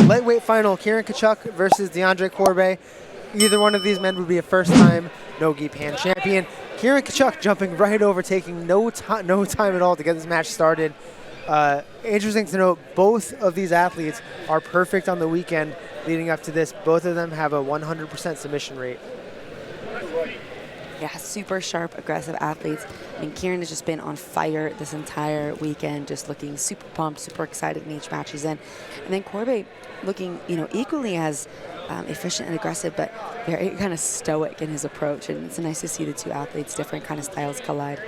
Lightweight final, Kieran Kichuk versus Deandre Corbe. Either one of these men would be a first-time no-gi pan champion. Kieran Kichuk jumping right over, taking no time at all to get this match started. Interesting to note, both of these athletes are perfect on the weekend leading up to this. Both of them have a 100% submission rate. Yeah, super sharp, aggressive athletes. I mean, Kieran has just been on fire this entire weekend, just looking super pumped, super excited in each match he's in. And then Corbe looking, equally as efficient and aggressive, but very kind of stoic in his approach. And it's nice to see the two athletes, different kind of styles collide.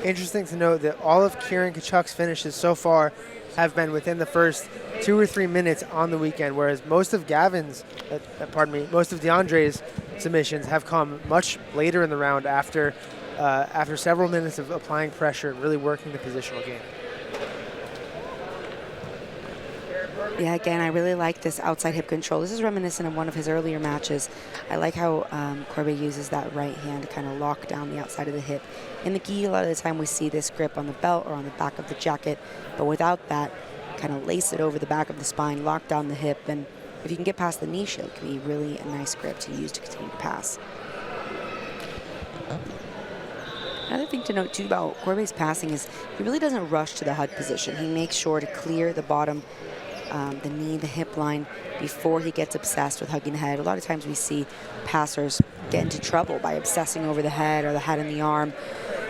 Interesting to note that all of Kieran Kichuk's finishes so far have been within the first 2 or 3 minutes on the weekend, whereas most of most of Deandre's submissions have come much later in the round after several minutes of applying pressure and really working the positional game. Yeah, again, I really like this outside hip control. This is reminiscent of one of his earlier matches. I like how Corbe uses that right hand to kind of lock down the outside of the hip. In the gi, a lot of the time we see this grip on the belt or on the back of the jacket, but without that, kind of lace it over the back of the spine, lock down the hip, and if you can get past the knee shield, it can be really a nice grip to use to continue to pass. Another thing to note too about Corbe's passing is he really doesn't rush to the HUD position. He makes sure to clear the bottom, the knee, the hip line before he gets obsessed with hugging the head. A lot of times we see passers get into trouble by obsessing over the head or the head and the arm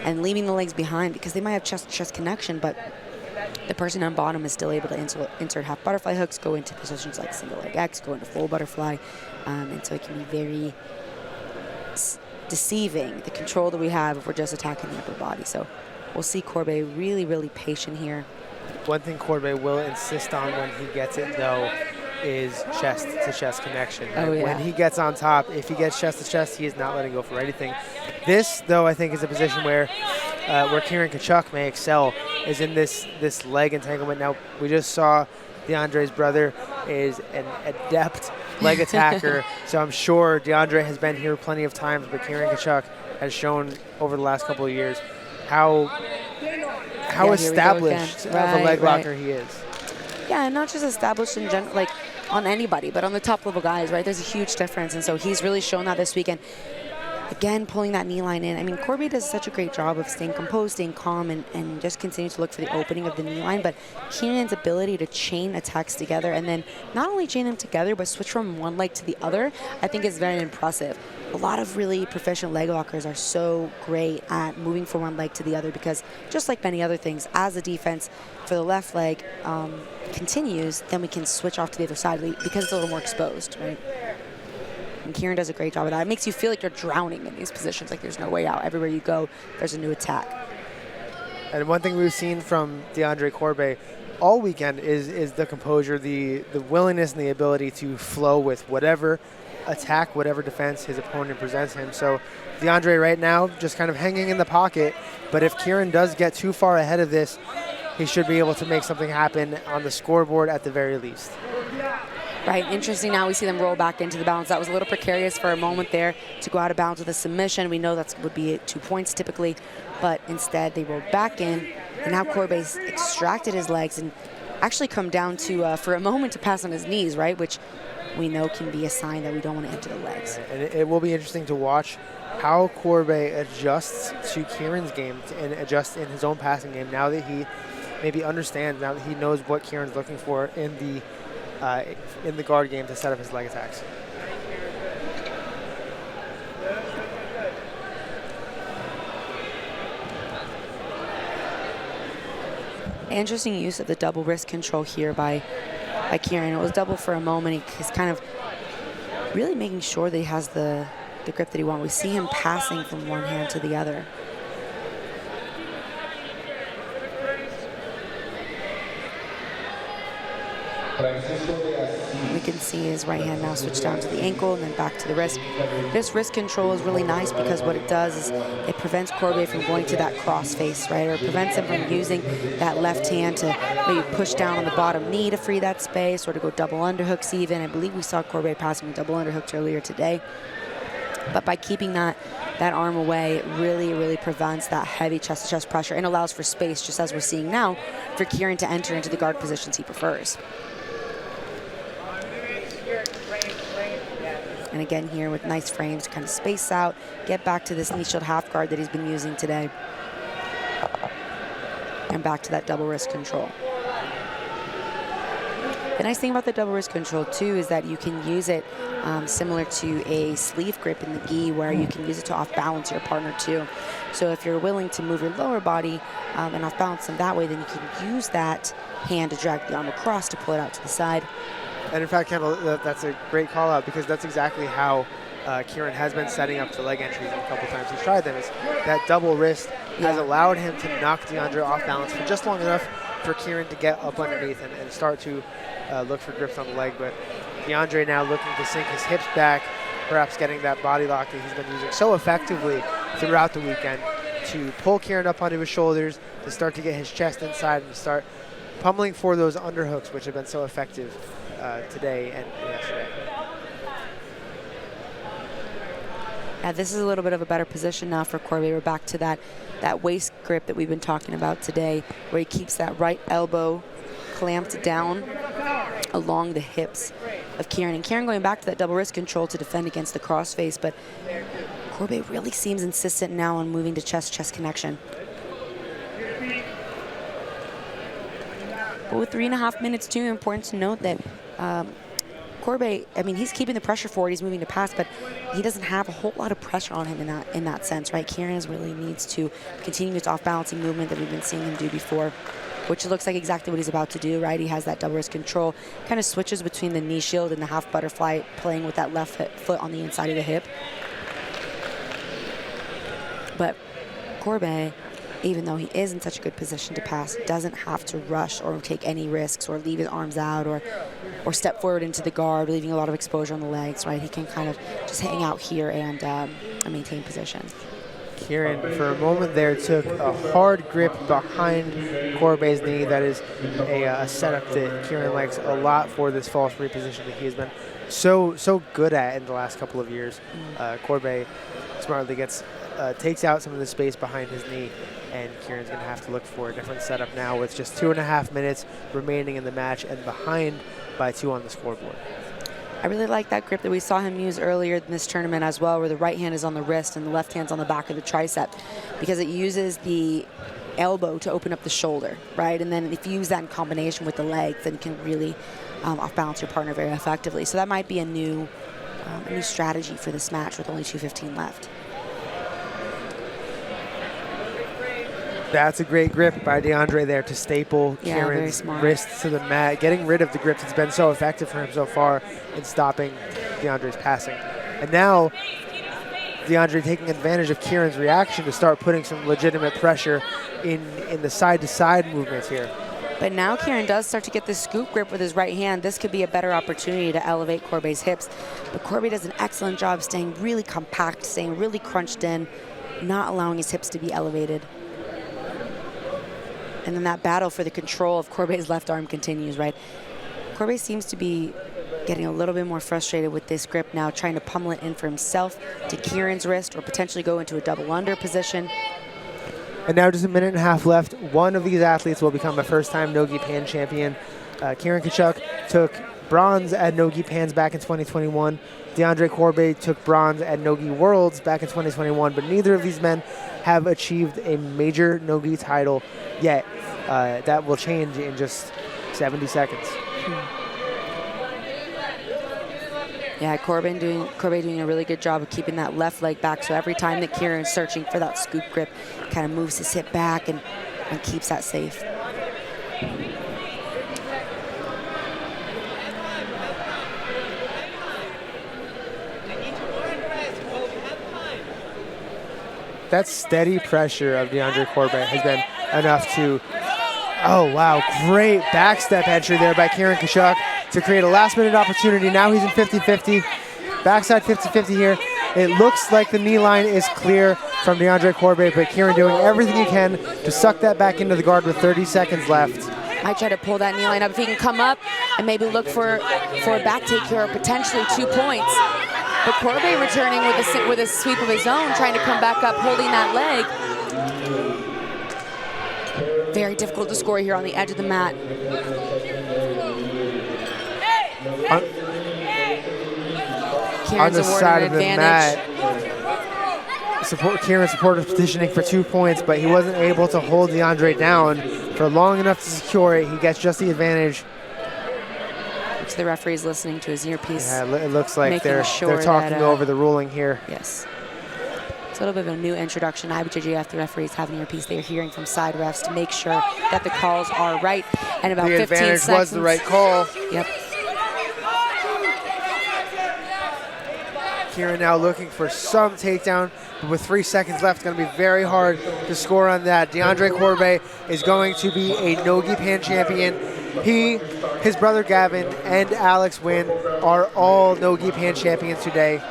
and leaving the legs behind because they might have chest-to-chest connection, but the person on bottom is still able to insert half butterfly hooks, go into positions like single leg X, go into full butterfly, and so it can be very deceiving, the control that we have if we're just attacking the upper body. So we'll see Corbe really, really patient here. One thing Corbe will insist on when he gets it, though, is chest-to-chest connection. Oh, yeah. When he gets on top, if he gets chest-to-chest, he is not letting go for anything. This, though, I think is a position where Kieran Kichuk may excel, is in this leg entanglement. Now, we just saw Deandre's brother is an adept leg attacker, so I'm sure Deandre has been here plenty of times, but Kieran Kichuk has shown over the last couple of years how established of a leg locker he is. Yeah, and not just established in general, like on anybody, but on the top level guys, right? There's a huge difference, and so he's really shown that this weekend. Again, pulling that knee line in. I mean, Corbe does such a great job of staying composed, staying calm, and just continue to look for the opening of the knee line. But Kieran's ability to chain attacks together and then not only chain them together, but switch from one leg to the other, I think is very impressive. A lot of really proficient leg lockers are so great at moving from one leg to the other because just like many other things, as the defense for the left leg continues, then we can switch off to the other side because it's a little more exposed, right? And Kieran does a great job of that. It makes you feel like you're drowning in these positions, like there's no way out. Everywhere you go, there's a new attack. And one thing we've seen from Deandre Corbe all weekend is the composure, the willingness and the ability to flow with whatever attack, whatever defense his opponent presents him. So Deandre right now just kind of hanging in the pocket, but if Kieran does get too far ahead of this, he should be able to make something happen on the scoreboard at the very least. Right, interesting. Now we see them roll back into the bounce. That was a little precarious for a moment there to go out of bounds with a submission. We know that would be 2 points typically, but instead they rolled back in, and now Corbe's extracted his legs and actually come down to, for a moment, to pass on his knees, right, which we know can be a sign that we don't want to enter the legs. And it will be interesting to watch how Corbe adjusts to Kieran's game and adjusts in his own passing game now that he maybe understands, now that he knows what Kieran's looking for in the guard game to set up his leg attacks. Interesting use of the double wrist control here by Kieran. It was double for a moment. He's kind of really making sure that he has the grip that he wants. We see him passing from one hand to the other. We can see his right hand now switch down to the ankle and then back to the wrist. This wrist control is really nice because what it does is it prevents Corbe from going to that cross face, right? Or it prevents him from using that left hand to maybe push down on the bottom knee to free that space or to go double underhooks even. I believe we saw Corbe passing double underhooks earlier today. But by keeping that arm away, it really prevents that heavy chest-to-chest pressure and allows for space, just as we're seeing now, for Kieran to enter into the guard positions he prefers. And again here with nice frames to kind of space out, get back to this knee shield half guard that he's been using today. And back to that double wrist control. The nice thing about the double wrist control too is that you can use it similar to a sleeve grip in the gi, where you can use it to off balance your partner too. So if you're willing to move your lower body and off balance them that way, then you can use that hand to drag the arm across to pull it out to the side. And in fact, Kendall, that's a great call out, because that's exactly how Kieran has been setting up the leg entries a couple times he's tried them. Is that double wrist has allowed him to knock Deandre off balance for just long enough for Kieran to get up underneath and start to look for grips on the leg. But Deandre now looking to sink his hips back, perhaps getting that body lock that he's been using so effectively throughout the weekend to pull Kieran up onto his shoulders, to start to get his chest inside and start pummeling for those underhooks, which have been so effective today and yesterday. Yeah, this is a little bit of a better position now for Corbe. We're back to that waist grip that we've been talking about today, where he keeps that right elbow clamped down along the hips of Kieran. And Kieran going back to that double wrist control to defend against the crossface, but Corbe really seems insistent now on moving to chest-chest connection. But with 3.5 minutes too, important to note that Corbe, I mean, he's keeping the pressure forward, he's moving to pass, but he doesn't have a whole lot of pressure on him in that sense, right? Kieran really needs to continue his off-balancing movement that we've been seeing him do before, which looks like exactly what he's about to do, right? He has that double wrist control, kind of switches between the knee shield and the half butterfly, playing with that left foot on the inside of the hip. But Corbe, even though he is in such a good position to pass, doesn't have to rush or take any risks or leave his arms out or step forward into the guard, leaving a lot of exposure on the legs, right? He can kind of just hang out here and maintain position. Kieran, for a moment there, took a hard grip behind Corbe's knee. That is a setup that Kieran likes a lot for this false reposition that he has been so good at in the last couple of years. Corbe smartly takes out some of the space behind his knee, and Kieran's going to have to look for a different setup now with just 2.5 minutes remaining in the match and behind by 2 on the scoreboard. I really like that grip that we saw him use earlier in this tournament as well, where the right hand is on the wrist and the left hand's on the back of the tricep, because it uses the elbow to open up the shoulder, right? And then if you use that in combination with the legs, then you can really off-balance your partner very effectively. So that might be a new strategy for this match with only 2:15 left. That's a great grip by Deandre there to staple Kieran's wrists to the mat, getting rid of the grip that's been so effective for him so far in stopping Deandre's passing. And now Deandre taking advantage of Kieran's reaction to start putting some legitimate pressure in the side-to-side movements here. But now Kieran does start to get this scoop grip with his right hand. This could be a better opportunity to elevate Corbe's hips. But Corbe does an excellent job staying really compact, staying really crunched in, not allowing his hips to be elevated. And then that battle for the control of Corbe's left arm continues, right? Corbe seems to be getting a little bit more frustrated with this grip now, trying to pummel it in for himself to Kieran's wrist or potentially go into a double under position. And now just 1.5 minutes left. One of these athletes will become a first-time Nogi Pan champion. Kieran Kichuk took bronze at Nogi Pans back in 2021. Deandre Corbe took bronze at Nogi Worlds back in 2021, but neither of these men have achieved a major Nogi title yet. That will change in just 70 seconds. Yeah, Corbe doing a really good job of keeping that left leg back, so every time that Kieran's searching for that scoop grip, kind of moves his hip back and keeps that safe. That steady pressure of Deandre Corbe has been enough to, oh wow, great backstep entry there by Kieran Kichuk to create a last-minute opportunity. Now he's in 50-50, backside 50-50 here. It looks like the knee line is clear from Deandre Corbe, but Kieran doing everything he can to suck that back into the guard with 30 seconds left. Might try to pull that knee line up if he can come up and maybe look for a back take here or potentially 2 points. But Corbe returning with a sweep of his own, trying to come back up, holding that leg. Very difficult to score here on the edge of the mat. On the side of the mat, Kieran supported petitioning for 2 points, but he wasn't able to hold Deandre down for long enough to secure it. He gets just the advantage. So the referee's listening to his earpiece. Yeah, it looks like they're talking over the ruling here. Yes. It's a little bit of a new introduction. IBJJF, the referees have an earpiece. They're hearing from side refs to make sure that the calls are right. And about 15 seconds. The advantage was the right call. Yep. Kieran now looking for some takedown, but with 3 seconds left, it's going to be very hard to score on that. Deandre Corbe is going to be a no-gi pan champion. His brother Gavin, and Alex Wynn are all no-gi pan champions today.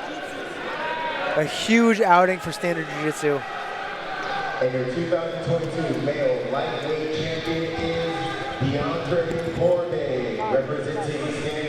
A huge outing for Standard Jiu-Jitsu. And your 2022 male lightweight champion is Deandre Corbe, representing Standard